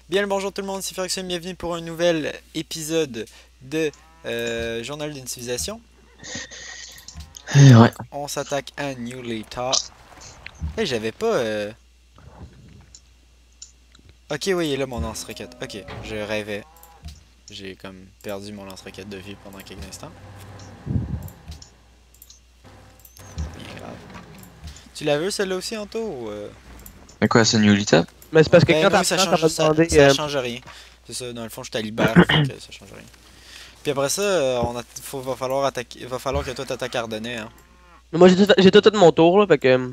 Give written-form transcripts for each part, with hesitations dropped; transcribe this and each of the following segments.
Bien le bonjour tout le monde, c'est Ferguson, bienvenue pour un nouvel épisode de Journal d'une civilisation. Donc, Ouais. on s'attaque à New Leta. Eh, j'avais pas... Ok, oui, il est là mon lance-roquette. Ok, je rêvais. J'ai comme perdu mon lance-roquette de vue pendant quelques instants. Bien grave. Tu l'as vu celle-là aussi, Anto, ou Mais quoi, c'est New Lita? Mais c'est parce que quand Ben oui, ça t'apprends, ça change, va ça, demander. ça change rien. C'est ça, dans le fond, je t'alibère, fait que ça change rien. Puis après ça, va falloir attaquer, va falloir que toi t'attaques Ardennais, hein. Mais moi j'ai tout mon tour là, fait que.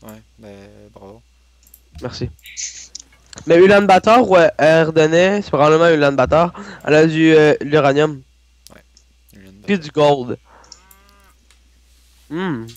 Ouais, ben bravo. Merci. Mais Ulan Bator ou Ardennais, c'est probablement Ulan Bator. Elle a du l'uranium. Ouais, il vient de Puis battre. du gold. Hmm.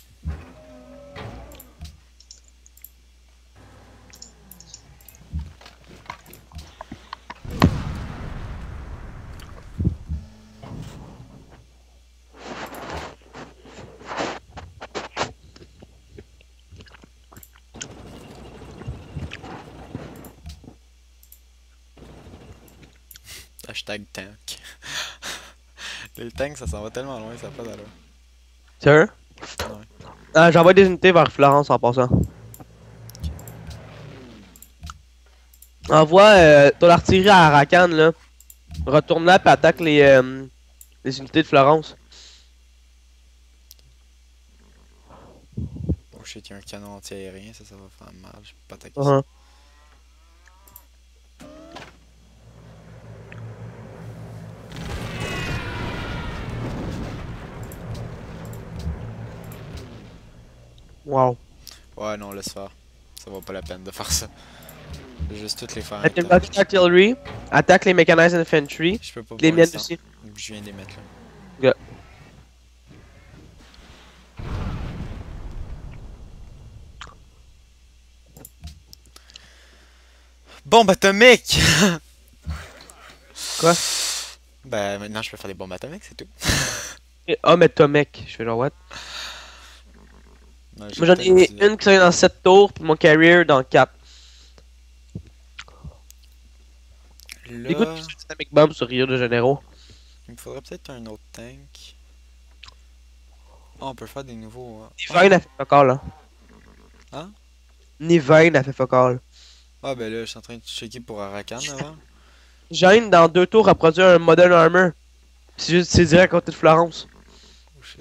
Hashtag tank. Les tanks, ça s'en va tellement loin, ça n'a pas d'allure. Sérieux? Ouais. J'envoie des unités vers Florence en passant. Envoie ton artillerie à Arakan là. Retourne là puis attaque les unités de Florence. Oh shit, il y a un canon anti-aérien, ça va faire mal. Je peux pas attaquer ça. Uh-huh. Wow. Ouais, non, laisse faire. Ça vaut pas la peine de faire ça. Je vais juste toutes les faire Attaque une intactes. partie d'artillerie. Attaque les mechanized infantry. Je peux pas Les pour miennes l'instant. aussi. Je viens de les mettre là. Yeah. Bombe atomique! Quoi? Ben maintenant je peux faire des bombes atomiques, c'est tout. Ah, mais toi, mec. Je fais genre what? Ouais, Moi j'en ai une qui s'en dans 7 tours, puis mon carrier dans 4. Écoute, Là, je fais Dynamic Bomb sur Rio de Janeiro. il me faudrait peut-être un autre tank. Oh, on peut faire des nouveaux. Nivine a fait focal là. Hein? Nivine a fait focal. Ah, ben là, je suis en train de checker pour Arakan avant. Gêne dans 2 tours a produit un Modern Armor. C'est direct à côté de Florence. Oh shit.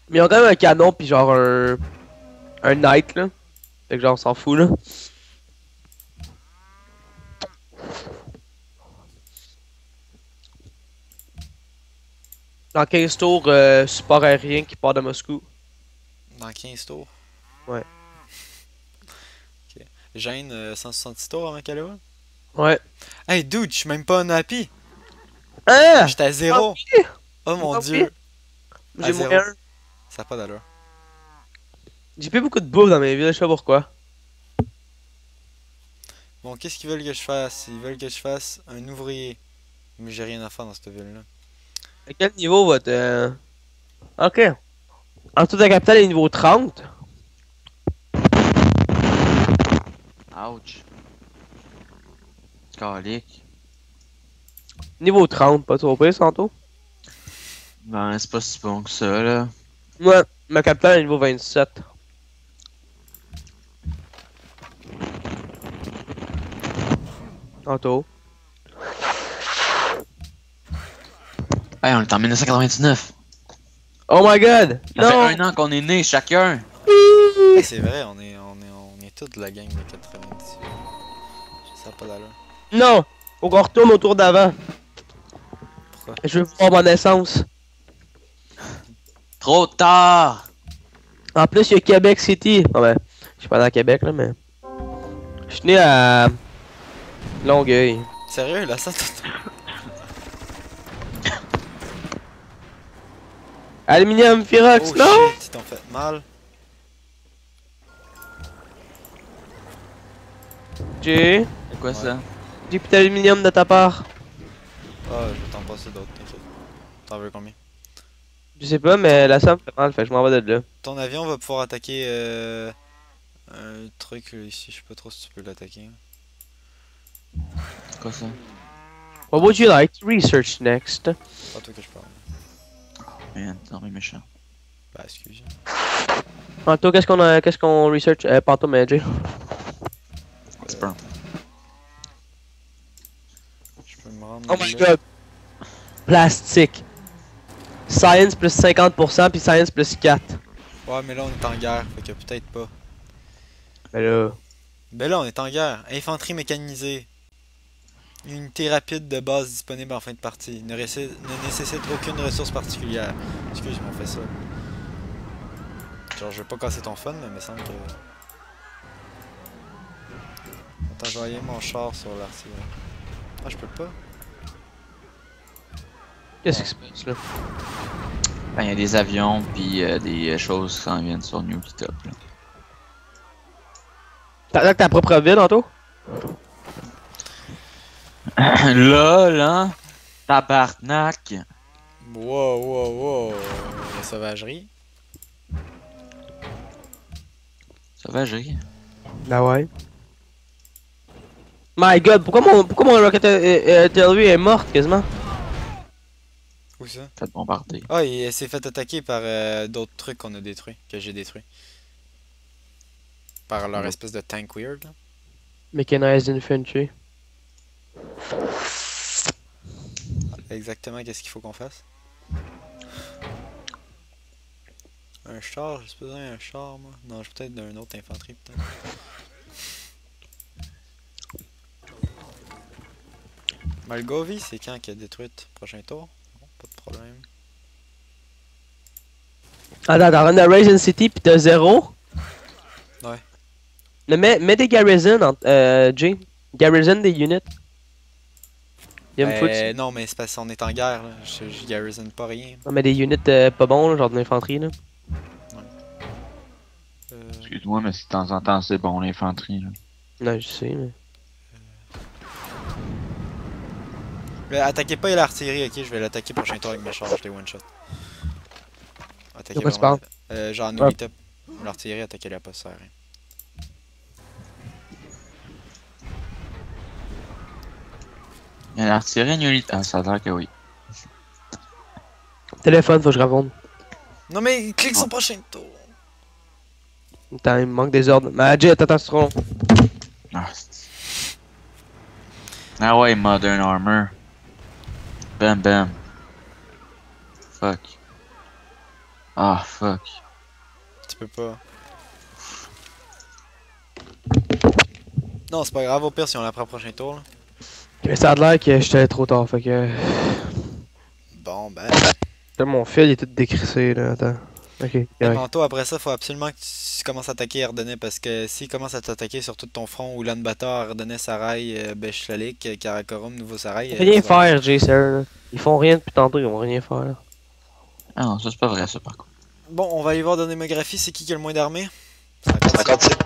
Mais ils ont quand même un canon, puis genre un Knight là. Fait que genre on s'en fout là. Dans 15 tours, support aérien qui part de Moscou. Dans 15 tours. Ouais. Ok. Gêne 166 tours à Macalou. Ouais. Hey dude, je suis même pas un happy. Ah! J'étais à zéro. Oh mon Ah, dieu. J'ai À zéro. moyen. Ça a pas d'allure. J'ai pas beaucoup de bouffe dans mes villes, je sais pas pourquoi. Bon, qu'est-ce qu'ils veulent que je fasse? Ils veulent que je fasse un ouvrier. Mais j'ai rien à faire dans cette ville-là. À quel niveau votre. Ok. En dessous de la capitale est niveau 30. Ouch. Calique. Niveau 30, pas trop pire, Santo. Ben, c'est pas si bon que ça, là. Ouais, ma capitale est niveau 27. Santo. Hey, on est en 1999. Oh my god! Ça Non! fait un an qu'on est nés chacun. Hey, c'est vrai, on est toute la gang de 98. Ça a pas d'allure. Non! Faut qu'on retourne au tour d'avant. Pourquoi? Je veux voir ma naissance. Trop tard. En plus, il y a Québec City. Ah ben, je suis pas dans Québec là, mais. Je suis né à Longueuil. Sérieux, là, ça Aluminium Firox, Oh non! shit, ils t'ont fait mal. J'ai. C'est quoi Ouais. ça? J'ai plus d'aluminium de ta part. Ah, je vais t'en passer d'autres, t'inquiète. T'en veux combien? Je sais pas, mais la somme fait mal, fait que je m'en vais de là. Ton avion va pouvoir attaquer un truc ici, je sais pas trop si tu peux l'attaquer. quoi ça? What would you like to research next? C'est pas toi que je parle. Man, non mais méchant. Bah, excuse. Toi, qu'est-ce qu'on research? Panto Magic. Sperm. Je peux me rendre. Oh my god. Plastique. Science plus 50% puis Science plus 4. Ouais, mais là on est en guerre, fait que peut-être pas. Ben là. Ben là on est en guerre. Infanterie mécanisée. Unité rapide de base disponible en fin de partie. Ne nécessite aucune ressource particulière. Excuse, ils m'ont fait ça. Genre, je veux pas casser ton fun, mais il me semble que. Attends, je vais envoyer mon char sur l'artillerie. Ah, je peux pas. Qu'est-ce qui se passe là? Ben, y a des avions pis des choses qui s'en viennent sur New Top là. T'attaques ta propre ville, Anto? LOL, hein? Tabarnak! Wow, wow, wow. La sauvagerie. Sauvagerie. Ben ouais. My god, pourquoi mon Rocket Artillery est morte quasiment? Où ça? Fait bombarder. Ah, il s'est fait attaquer par d'autres trucs qu'on a détruits, que j'ai détruits. Par leur espèce de tank weird, là. Mechanized Infantry. Exactement, qu'est-ce qu'il faut qu'on fasse? Un char, j'ai besoin d'un char, moi. Non, j'ai peut-être d'un autre infanterie, peut-être. Malgovie, c'est quand qui a détruite? Prochain tour? Bon, pas de problème. Attends, t'as run à Raisin City pis t'as 0? Ouais. Mets des garrisons, Jay. Garrison des units. Il me faut Non, mais c'est parce qu'on est en guerre, là. Je garrison pas rien. Non, mais des units pas bons, là, genre de l'infanterie, là. Excuse-moi, mais si de temps en temps c'est bon l'infanterie là. Non, je sais, mais. Mais attaquez pas l'artillerie, ok? Je vais l'attaquer prochain tour avec mes chars, je les one shot. Attaquez De quoi tu vraiment. parles? Genre, n'oublie top. L'artillerie, attaquez-la pas, ça sert à rien. Y'a l'artillerie New Lit. Ah, ça a l'air que oui. Téléphone, faut que je réponde. Non, mais clique sur prochain tour. Attends, il me manque des ordres. Mais Jay, attends, c'est trop long. Ah, ah ouais, Modern Armor. Bam bam. Fuck. Ah, fuck. Tu peux pas. Non, c'est pas grave, au pire si on la prend prochain tour, là. Mais ça a l'air que j'étais trop tard, fait que. Bon, ben. Là, mon fil il est tout décrissé, là. Attends. Ok, correct. Manto, après ça, faut absolument que tu commences à attaquer Ardennais parce que s'il commence à t'attaquer sur tout ton front, Ulaanbaatar, Ardennais, Sarai, Bechlalik, Karakorum, Nouveau Sarai. Rien faire, Jay, sérieux, là. Ils font rien depuis tantôt, ils vont rien faire, là. Ah non, ça c'est pas vrai ça par contre. Bon, on va aller voir dans la démographie, c'est qui a le moins d'armée? 57.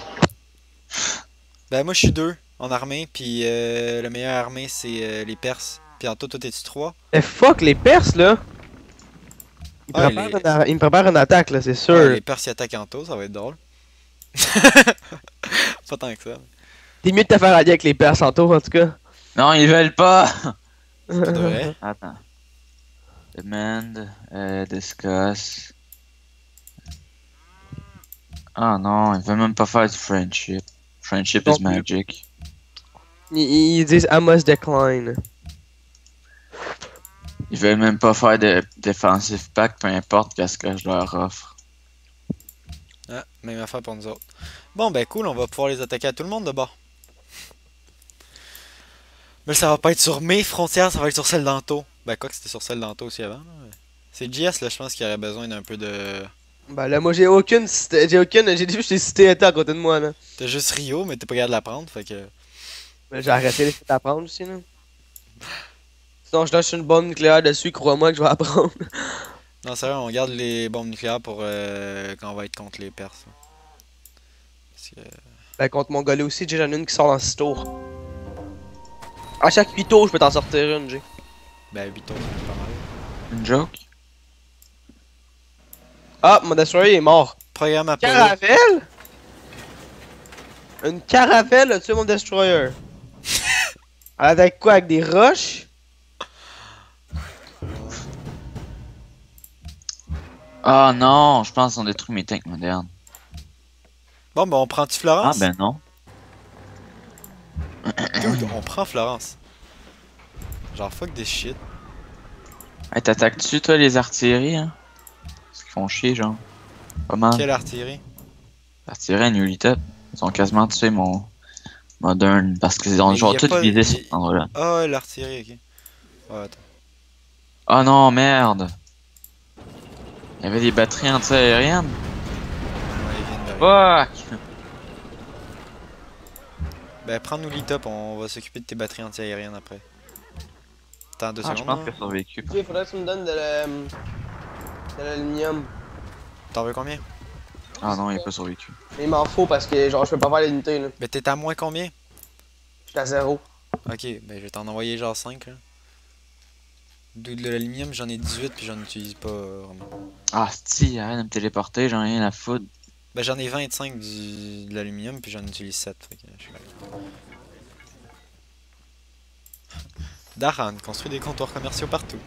Ben, moi je suis 2 en armée, puis la meilleure armée c'est les Perses. Puis en tout, toi t'es-tu 3? Eh fuck, les Perses, là! Ils Ah, préparent me préparent une attaque, là, c'est sûr. Ouais, les Perses ils attaquent en tout, ça va être drôle. Pas tant que ça. T'es mieux de te faire allier avec les Perses en tour, en tout cas. Non, ils veulent pas! Pas de vrai. Attends. Demand, discuss. Ah non, ils veulent même pas faire du friendship. Friendship is magic. Ils disent I must decline. Ils veulent même pas faire de defensive pack, peu importe qu'est-ce que je leur offre. Ah, même affaire pour nous autres. Bon ben cool, on va pouvoir les attaquer à tout le monde de bord. Mais ça va pas être sur mes frontières, ça va être sur celle d'Anto. Ben quoi que c'était sur celle d'Anto aussi avant. Là. C'est JS là, je pense qu'il aurait besoin d'un peu de... Bah là, moi j'ai aucune, j'ai dit que j'ai cité état à côté de moi, là. T'as juste Rio, mais t'es pas capable de la prendre, fait que... Mais j'ai arrêté les sites à prendre aussi, là. Sinon, je lâche une bombe nucléaire dessus, crois-moi que je vais apprendre. Non, sérieux, on garde les bombes nucléaires pour quand on va être contre les Perses. Là. Parce que... Ben, contre Mongolie aussi, j'ai j'en ai une qui sort dans 6 tours. À chaque 8 tours, je peux t'en sortir une, j'ai. Ben 8 tours, c'est pas mal. Une joke? Ah, mon destroyer est mort. Programme Apollo. Caravelle? Une caravelle a tué mon destroyer. Elle attaque quoi, avec des roches? Ah non, je pense qu'on détruit mes tanks modernes. Bon, ben on prend-tu Ah Florence? ben non. Dude, on prend Florence. Genre, fuck des shit. Hey, t'attaques-tu toi les artilleries, hein? Parce qu'ils font chier, genre. Pas mal. Quelle artillerie? L'artillerie à New Top. Ils ont quasiment tué mon Modern. Parce qu'ils ont Mais genre y a tout pas- visé y- cet endroit-là. Ah ouais, l'artillerie, ok. Ouais, attends. Oh non, merde! Il y avait des batteries anti-aériennes. Ouais, ils viennent d'arriver. Fuck! Ben, prends-nous l'e-top, on va s'occuper de tes batteries anti-aériennes après. Attends 2 Ah, je secondes. pense Là. qu'elle a survécu. Ok, faudrait que tu me donnes de l'aluminium. T'en veux combien? Ah non, il a pas survécu. Mais il m'en faut parce que genre je peux pas faire l'unité là. Ben, t'es à moins combien? Je suis à 0. Ok, ben, je vais t'en envoyer genre 5 là. De l'aluminium, j'en ai 18 puis j'en utilise pas vraiment. Ah, si, arrête de me téléporter, j'en ai rien à foutre. Ben, j'en ai 25 de l'aluminium puis j'en utilise 7. Fait que je suis là. Daran construit des comptoirs commerciaux partout.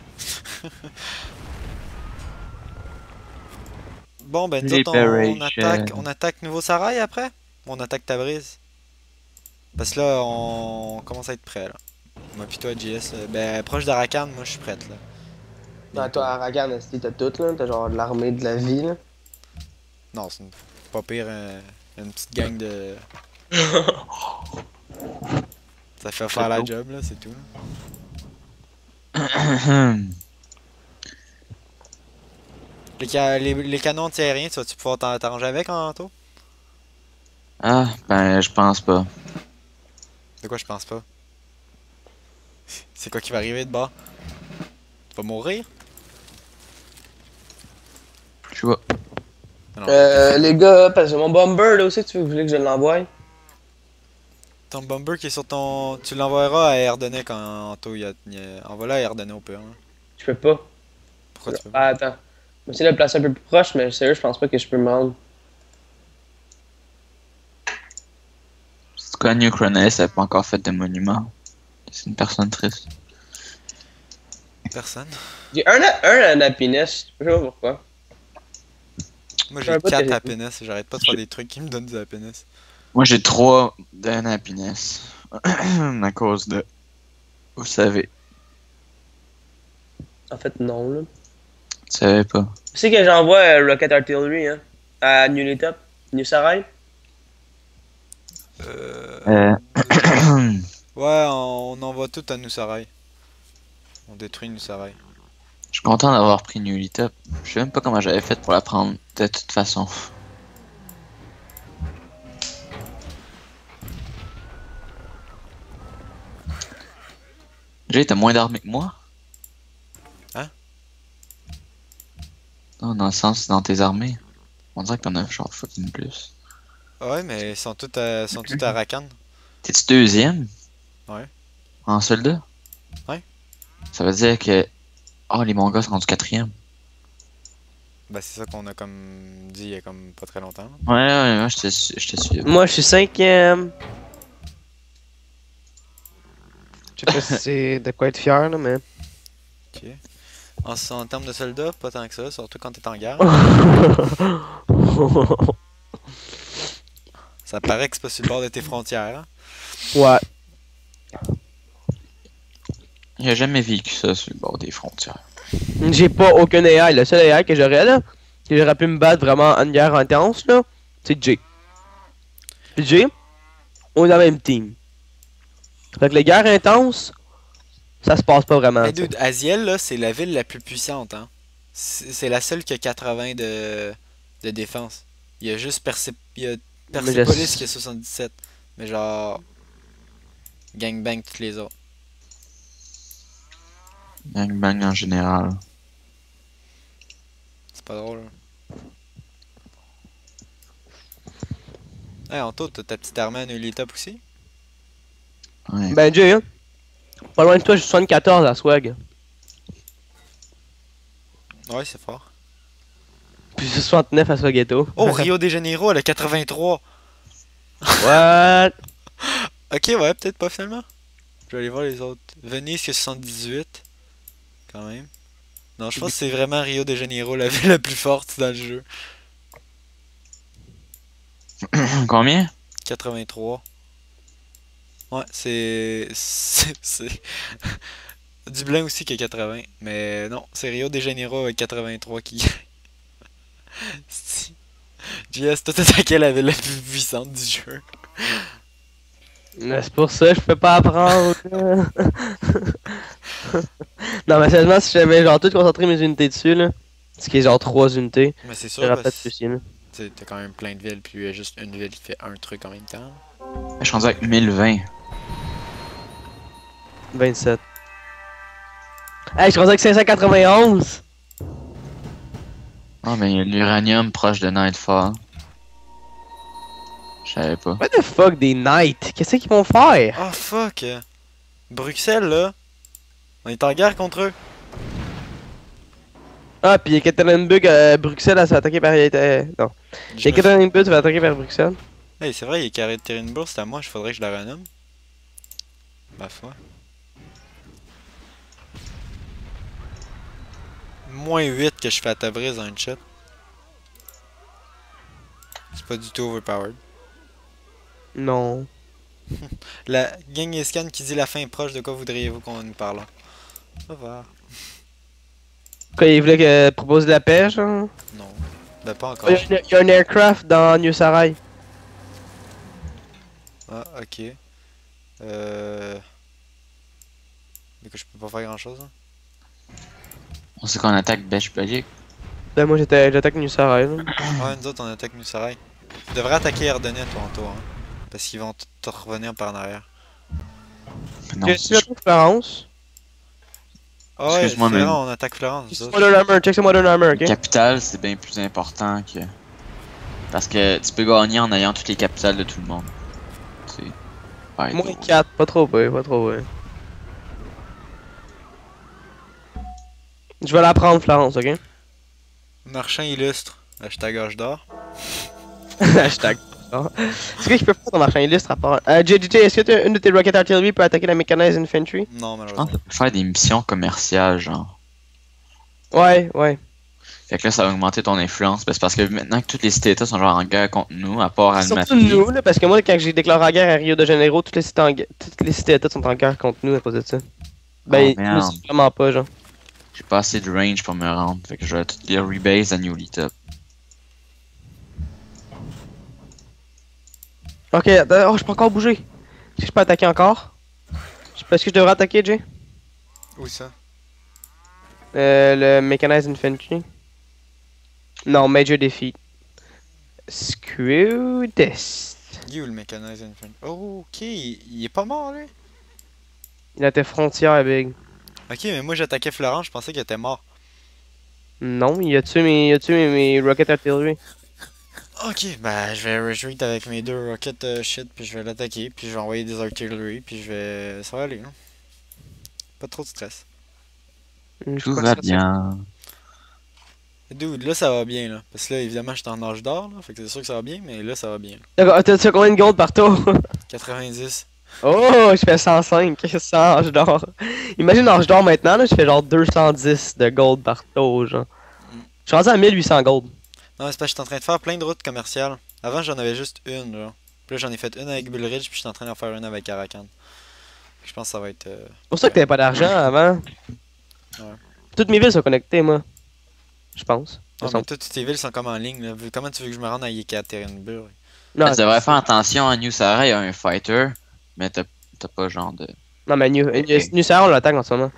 Bon, ben, nous autres, Liberation. on attaque Nouveau Sarail après? Ou on attaque Tabriz? Parce que là, on commence à être prêt là. Moi pis toi, JS, ben, proche d'Arakan, moi je suis prête là. Non, toi, Aragan, t'as tout là. T'as genre de l'armée de la vie là. Non, c'est pas pire, une petite gang de. Ça fait faire la job là, c'est tout. Là. Les canons anti-aériens, tu vas-tu pouvoir t'arranger avec en tôt? Ah, ben, je pense pas. De quoi je pense pas? C'est quoi qui va arriver de bas? Tu vas mourir? Je vois. Non. Les gars, parce que mon bomber là aussi, tu voulais que je l'envoie? Ton bomber qui est sur ton. Tu l'envoieras à Erdonais quand Anto envoie-le à Erdonais au pire. Hein. Je peux pas. Pourquoi tu peux pas? Ah, attends. Je vais essayer de le placer un peu plus proche, mais sérieux, je pense pas que je peux me rendre. C'est quoi, New Cronus, elle a pas encore fait de monument. C'est une personne triste. Personne. J'ai un happiness, je sais pas pourquoi. Moi Je j'ai savais pas 4 que happiness, j'arrête pas de faire des trucs qui me donnent du happiness. Moi, j'ai 3 d'happiness. À cause de... Vous savez. En fait, non là. Tu savais pas. Tu sais que j'envoie Rocket Artillery hein, à New Top, New Sarai. Ouais, on envoie tout à Nusarai. On détruit Nusarai. Je suis content d'avoir pris New Top. Je sais même pas comment j'avais fait pour la prendre, de toute façon. Jay, t'as moins d'armées que moi? Hein? Non, dans le sens, dans tes armées. On dirait que t'en as genre fucking plus. Ouais, mais ils sont tous à Rakan. T'es-tu deuxième? Ouais. En soldat? Ouais. Ça veut dire que... Oh, les Mongols sont rendus quatrième. Bah c'est ça qu'on a comme dit il y a comme pas très longtemps. Ouais, je te suis. Moi, je suis 5ème. Je sais pas si c'est de quoi être fier là, mais. Ok. En termes de soldats, pas tant que ça, surtout quand t'es en guerre. Ça paraît que c'est pas sur le bord de tes frontières. Hein? Ouais. J'ai jamais vécu ça sur le bord des frontières. J'ai pas aucun AI. Le seul AI que j'aurais là, que j'aurais pu me battre vraiment en guerre intense là, c'est Jay. Puis Jay, on est dans le même team. Fait que les guerres intenses, ça se passe pas vraiment. Hey t'sais. dude, Aziel là, c'est la ville la plus puissante. Hein? C'est la seule qui a 80 de défense. Il y a juste il y a Persepolis qui a 77. Mais genre. Gangbang toutes les autres. Gangbang en général. C'est pas drôle. Hey Anto, t'as ta petite armée à Newly Top aussi? Ouais. Ben Jay, hein. Pas loin de toi, j'ai 74 à swag. Ouais, c'est fort. Puis 69 à Swaghetto. Oh, Rio de Janeiro, elle a 83! What? Ok, ouais, peut-être pas finalement. Je vais aller voir les autres. Venise, que 78. Quand même. Non, je pense que c'est vraiment Rio de Janeiro, la ville la plus forte dans le jeu. Combien? 83. Ouais, c'est Dublin aussi qui a 80. Mais non, c'est Rio de Janeiro avec 83 qui. JS, toi t'attaquais la ville la plus puissante du jeu. C'est pour ça que je peux pas apprendre. Non, mais sérieusement, si j'avais genre tout concentré mes unités dessus, là, ce qui est genre 3 unités, Mais c'est sûr, j'aurais pas de parce soucis, là. que t'as quand même plein de villes, puis il y a juste une ville qui fait un truc en même temps. Je suis rendu avec 1020. 27. Hey, je suis rendu avec 591! Oh, mais il y a l'uranium proche de Nightfall. Je savais pas. What the fuck, des Knights? Qu'est-ce qu'ils vont faire? Oh fuck! Bruxelles là! On est en guerre contre eux! Ah, pis Ekaterinburg, Bruxelles, elle s'est attaquée par. Non. Je me- Ekaterinburg, tu vas attaquer par Bruxelles. Hey, c'est vrai, il est carré de Terinbourg, c'est à moi, il faudrait que je la renomme. Ma foi. Moins 8 que je fais à Tabriz dans une shot. C'est pas du tout overpowered. Non. La gang scan qui dit la fin est proche, de quoi voudriez-vous qu'on nous parle? Au revoir. Quoi, il voulait que propose de la pêche, hein? Non. Ben pas encore. Il y a un aircraft dans New Sarai. Ah, ok. Mais que je peux pas faire grand chose. Hein. On sait qu'on attaque Beshbalik. Ben, moi j'attaque New Sarai, là. Ouais, nous autres on attaque Nusarai. Tu devrais attaquer Ardennais tantôt, hein. Parce qu'ils vont te revenir par en arrière. Non, Je suis à Florence. Ah ouais, Excuse-moi, c'est mais- vrai, on attaque Florence. nous autres. Modern Armor, check ce Modern Armor, ok? capitale, c'est bien plus important que. Parce que tu peux gagner en ayant toutes les capitales de tout le monde. C'est. Ouais, Moins 4, pas trop peu, pas trop peu. Je vais la prendre, Florence, ok? Marchand illustre. Hashtag âge d'or. Hashtag. Est-ce que je peux faire ton marchand illustre à part. JJJ, est-ce que une de tes Rocket Artillery peut attaquer la Mechanized Infantry? Non, Je pense malheureusement. que ça peut faire des missions commerciales, genre. Ouais, ouais. Fait que là, ça va augmenter ton influence. Ben, c'est parce que maintenant que toutes les cités-États sont genre en guerre contre nous, à part Surtout Almaty. nous, là, parce que moi, quand j'ai déclaré la guerre à Rio de Janeiro, toutes les cités états sont en guerre contre nous à cause de ça. Ben, Oh, nous, merde. c'est vraiment pas, genre. J'ai pas assez de range pour me rendre. Fait que je vais toutes les rebase à Newly Top. Ok, attends, oh, je peux encore bouger. Est-ce que je peux attaquer encore? Est-ce que je devrais attaquer, Jay? Où ça? Le Mechanized Infantry. Non, Major Defeat. Screw this. Il est où le Mechanized Infantry? Oh, ok, il est pas mort lui. Il a tes frontières, Big. Ok, mais moi j'attaquais Florence, je pensais qu'il était mort. Non, il a tué mes Rocket Artillery. Ok, bah je vais retreat avec mes deux rockets shit, puis je vais l'attaquer, puis je vais envoyer des artillery, puis je vais. Ça va aller, hein. Pas trop de stress. Je Tout crois va que ça, bien. Dude, là ça va bien là. Parce que là évidemment j'étais en âge d'or là, fait que c'est sûr que ça va bien, mais là ça va bien. D'accord, t'as combien de gold par tour? 90. Oh, je fais 105, 100 âge d'or. Imagine âge d'or maintenant, là, je fais genre 210 de gold par tour, genre. Je suis rendu à 1800 gold. Non, c'est parce que j'étais en train de faire plein de routes commerciales. Avant j'en avais juste une, là. Puis là j'en ai fait une avec Bullridge, puis j'étais en train d'en faire une avec Arakan. Je pense que ça va être. C'est pour ça que t'avais pas d'argent avant. Ouais. Toutes mes villes sont connectées, moi. Je pense. Ah, mais toutes tes villes sont comme en ligne là. Comment tu veux que je me rende à Yekaterinburg? Non, Tu devrais faire attention à New Sarah, il y a un fighter, mais t'as pas genre de. non, mais New Sarah, on l'attaque en ce moment.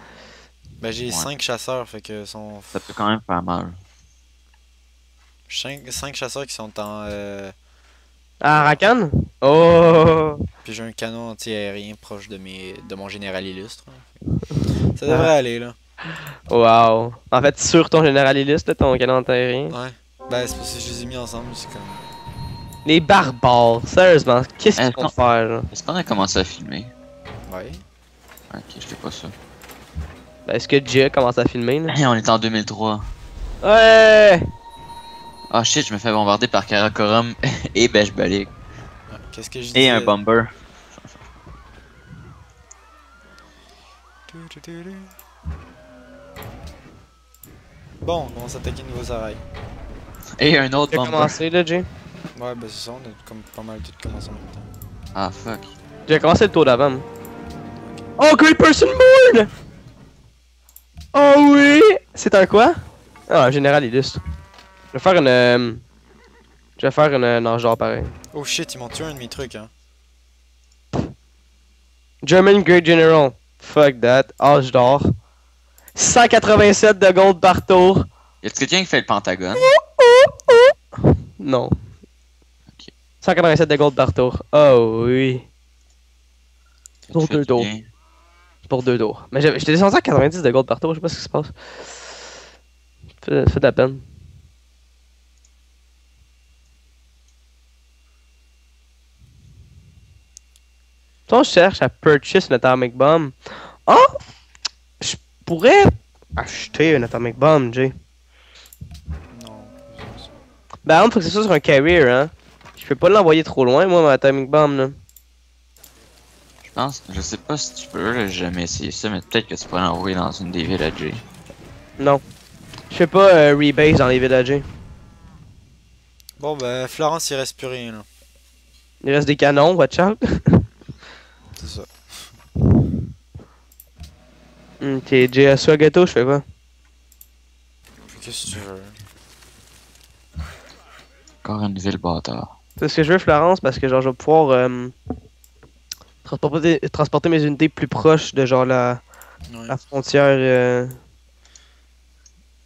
Ben j'ai Ouais. 5 chasseurs, fait que sont. Ça peut quand même faire mal. 5 chasseurs qui sont en. Ah, Rakan? Oh! Puis j'ai un canon anti-aérien proche de mon général illustre. Hein. Ça devrait aller là. Wow. En fait, sur ton général illustre, là, ton canon aérien. Ouais. Ben c'est parce que je les ai mis ensemble, c'est comme. Les barbares, sérieusement, qu'est-ce qu'ils vont non. faire, là? Est-ce qu'on a commencé à filmer? Ouais. Ok, je fais pas ça. Ben, est-ce que Jay commence à filmer, là? Hey, on est en 2003. Ouais! Oh shit, je me fais bombarder par Karakorum et Beshbalik. Qu'est-ce que je Et disais? un bomber. Bon, on commence à attaquer de nouveaux arrêts. Et un autre J'ai bomber. commencé là, Jay. Ouais, bah c'est ça, on a comme pas mal tout commencé en même temps. Ah fuck. J'ai commencé le tour d'avant. moi. Oh, Great Person Born! Oh oui! C'est un quoi? Ah, un général illustre. Je vais faire une. Je vais faire une nage d'or pareil. Oh shit, ils m'ont tué un de mes trucs, hein. German Great General. Fuck that. Âge d'or. 187 de gold par tour. Y'a-tu quelqu'un qui fait le pentagone? Non. 187 de gold par tour. Oh oui. Pour Tu fais deux du tours. bien. Pour 2 tours. Mais j'étais descendu à 90 de gold par tour, je sais pas ce qui se passe. Fait de la peine. Si on cherche à purchase une atomic bomb. Oh! Je pourrais acheter une atomic bomb, Jay. Non, c'est ça. Ben, faut que c'est ça sur un carrier, hein. Je peux pas l'envoyer trop loin, moi, ma atomic bomb, là. Je sais pas si tu peux, là, j'ai jamais essayé ça, mais peut-être que tu pourrais l'envoyer dans une des villes à Jay. Non. Je fais pas rebase dans les villages. Bon, bah, Florence, il reste plus rien, là. Il reste des canons, watch out. C'est ça. Ok, JSU à gâteau, je fais quoi? Qu'est-ce que tu veux? Encore une ville bâtard. C'est ce que je veux, Florence, parce que genre, je vais pouvoir transporter mes unités plus proches de genre la Ouais. frontière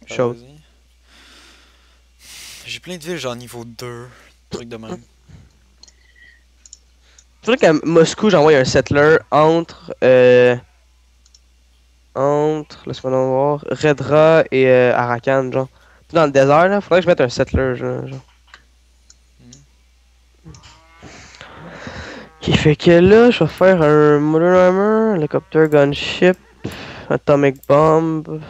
chaude. Vas-y. J'ai plein de villes, genre niveau 2. Truc de même. Je voudrais qu'à Moscou, j'envoie un settler entre laisse-moi donc voir, Redra et Arakan, genre. Tout dans le désert, là. Faudrait que je mette un settler, genre. Qui fait que là, je vais faire un Modern Armor, Helicopter Gunship, Atomic Bomb.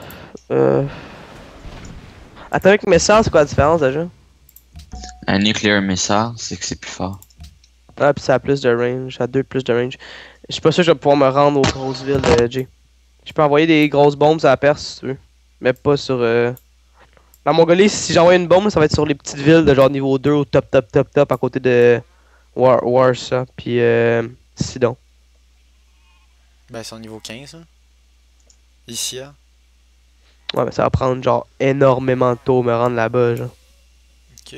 Atomic Missile, c'est quoi la différence déjà? Un nuclear missile, c'est que c'est plus fort. Ah, pis ça a plus de range, ça a 2 plus de range. Je suis pas sûr que je vais pouvoir me rendre aux grosses villes de J. Je peux envoyer des grosses bombes à la Perse si tu veux. Mais pas sur. La Mongolie, si j'envoie une bombe, ça va être sur les petites villes de genre niveau 2 au top à côté de Warsaw pis Sidon. Ben, c'est en niveau 15, hein. Ici, hein. Ouais, mais ça va prendre genre énormément de tours me rendre là-bas, genre. Ok.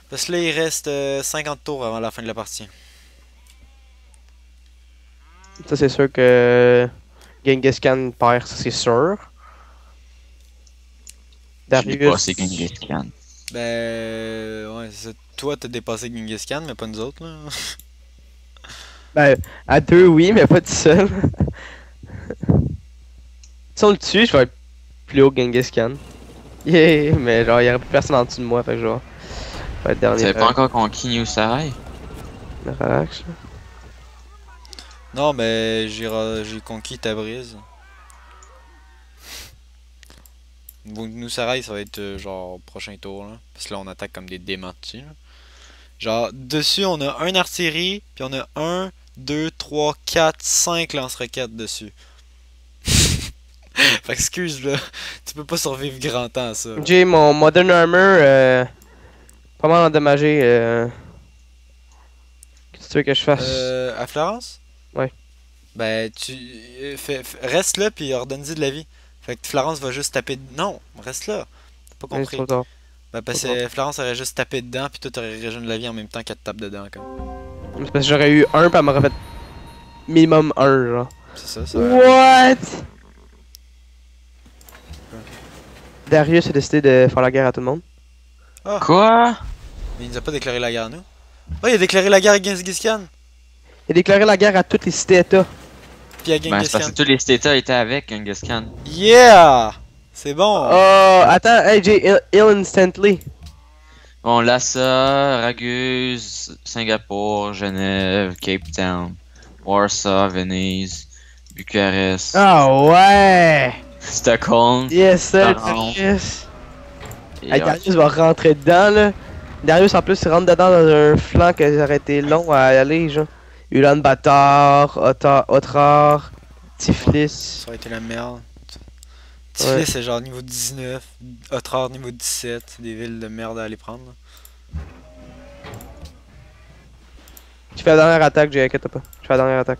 Parce que là, il reste 50 tours avant la fin de la partie. Ça, c'est sûr que Genghis Khan perd, ça c'est sûr. Je l'ai pas, Darius. c'est Genghis Khan. Ben, ouais, c'est ça. Toi, t'as dépassé Genghis Khan, mais pas nous autres, là. Ben, à 2, oui, mais pas tout seul. Si on le tue, je vais être plus haut que Genghis Khan. Yeah, mais genre, il y aurait plus personne en dessous de moi, fait que genre. Je vais être Tu dernier. avais pas encore conquis New Sarai? Relax. Là. Non, mais j'ai conquis Tabriz. Nous Sarai, ça va être genre prochain tour, là. Parce que là, on attaque comme des démons dessus, là. Genre, dessus, on a un artillerie, puis on a 1, 2, 3, 4, 5 lance-roquettes dessus. Fait que excuse, là. Tu peux pas survivre grand temps à ça. Là. J'ai mon Modern Armor pas mal endommagé. Qu'est-ce que tu veux que je fasse? À Florence? Ouais. Ben, tu reste là, puis ordonne-y de la vie. Fait que Florence va juste taper. Non, reste là. T'as pas Ouais, compris. c'est trop tard. Ben, parce que Florence aurait juste tapé dedans, puis toi t'aurais rejoint de la vie en même temps qu'elle te tape dedans, comme. C'est parce que j'aurais eu 1, pis elle m'aurait fait minimum 1, genre. C'est ça, ça. What? Darius a décidé de faire la guerre à tout le monde. Quoi? Mais il nous a pas déclaré la guerre à nous. Oh, il a déclaré la guerre à Genghis Khan. Il a déclaré la guerre à toutes les cités-états. Puis à Ben, Genghis c'est parce Khan. que tous les States étaient avec Genghis Khan. Yeah! C'est bon. Oh, attends, hey, j'ai ill instantly. Bon, Lhasa, Raguse, Singapour, Genève, Cape Town, Warsaw, Venise, Bucarest, Ah ouais! Stockholm. Yes, sir, Toronto. Darius. Et Hey, Darius va rentrer dedans, là. Darius, en plus, il rentre dedans dans un flanc que ça aurait été long à aller, genre. Ulan Bator, Otrar, Tiflis. Ça aurait été la merde. Ouais. Tiflis, c'est genre niveau 19. Otrar, niveau 17. C'est des villes de merde à aller prendre. Là. Je fais la dernière attaque, j'ai inquiète pas. Je fais la dernière attaque.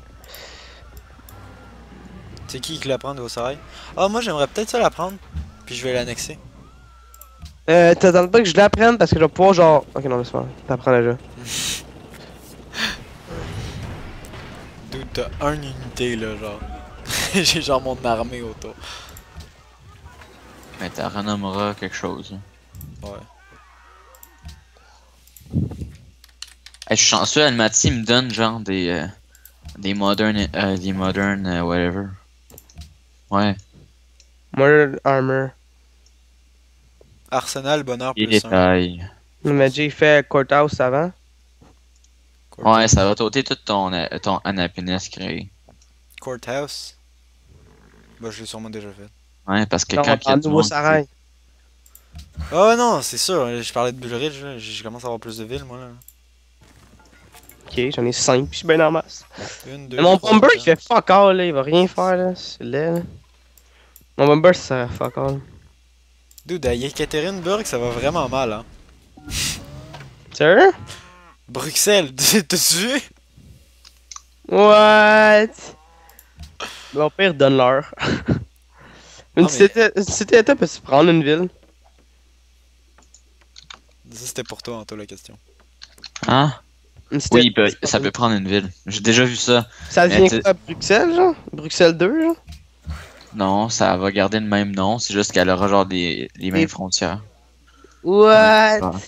C'est qui la prend de Osaraï? Ah, moi j'aimerais peut-être ça la prendre. Puis je vais l'annexer. T'attends pas que je l'apprenne parce que je vais pouvoir genre. Ok, non, laisse-moi. T'apprends déjà. Dude, t'as une unité là, genre. J'ai genre mon armée autour. Mais t'as renommera quelque chose. Ouais. Hey, je suis chanceux, Almaty me donne genre des modern whatever. Ouais. Modern Armor. Arsenal, bonheur, Et plus les 1. tailles. Mais j'ai fait Courthouse avant. Ouais, ça va t'ôter tout ton Anapinis créé. Courthouse. Bah, je l'ai sûrement déjà fait. Ouais, parce que Non, quand il y a en du nouveau monde, Sarai. Ah ouais, non, c'est sûr. Je parlais de Bullridge, là. Je commence à avoir plus de villes, moi là. Ok, j'en ai 5, je suis bien en masse. Une, deux, Mais mon trois, Bomber il quatre. fait fuck all là, il va rien faire là, c'est laid là. Mon Bomber ça sert à fuck all. Dude, à Yekaterinburg, ça va vraiment mal, hein. Sérieux? Bruxelles, t'as-tu vu? What? Mon père donne l'heure. Une cité état peut se prendre une ville. Ça, c'était pour toi, Anto, la question. Hein? Une cité Oui, état, ça peut prendre une ville. J'ai déjà vu ça. Ça Mais vient tu- quoi, Bruxelles genre? Bruxelles 2 genre? Non, ça va garder le même nom, c'est juste qu'elle aura genre les mêmes frontières. What? Ouais.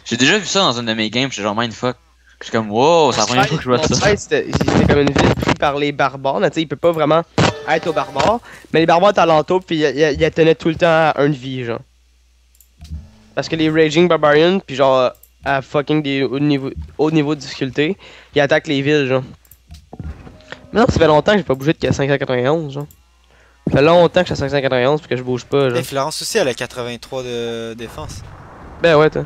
J'ai déjà vu ça dans une de mes games, j'étais genre mindfuck. J'étais comme wow, c'est la première fois que je vois Mon ça. frère, c'était comme une ville prise par les barbares, mais tu sais, il peut pas vraiment être aux barbares. Mais les barbares étaient alentour, puis il tenait tout le temps à une vie, genre. Parce que les Raging Barbarians, puis genre, à fucking des haut niveau de difficulté, ils attaquent les villes, genre. Mais non, ça fait longtemps que j'ai pas bougé de 591, genre. Ça fait longtemps que je suis à 591 puis que je bouge pas, Et genre. Florence aussi, elle a 83 de défense. Ben ouais, toi.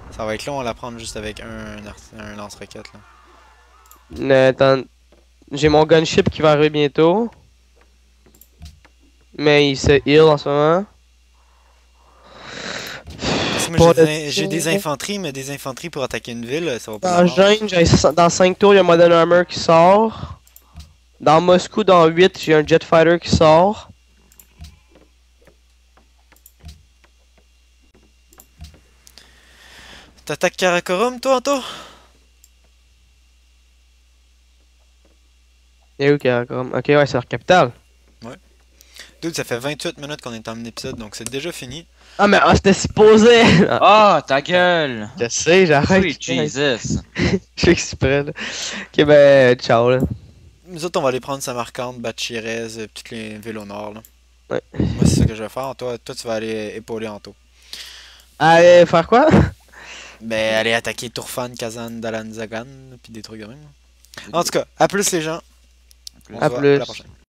Ça va être long à la prendre juste avec un lance-roquette, là. Attends, j'ai mon gunship qui va arriver bientôt. Mais il se heal en ce moment. Parce que moi, Pour j'ai des infanteries, mais des infanteries pour attaquer une ville, ça va pas Dans mal. Gênes, dans 5 tours, il y a Modern Armor qui sort. Dans Moscou, dans 8, j'ai un Jet Fighter qui sort. T'attaques Karakorum, toi, Anto? Et où Karakorum? Ok, ouais, c'est leur capitale. Dude, ça fait 28 minutes qu'on est en épisode, donc c'est déjà fini. Ah, mais c'était supposé! Ah, ta gueule! Je sais, j'arrête. Oui, Jesus! Je fais exprès, là. Ok, ben, ciao, là. Nous autres, on va aller prendre Samarkand, Batchirez, toutes les villes au nord, là. Ouais. Moi, c'est ça que je vais faire. Toi, tu vas aller épauler Anto. Allez, faire quoi? Ben, aller attaquer Turfan, Kazan, Dalanzagan, puis des trucs de même. En tout cas, à plus les gens. On À se voit plus. la prochaine.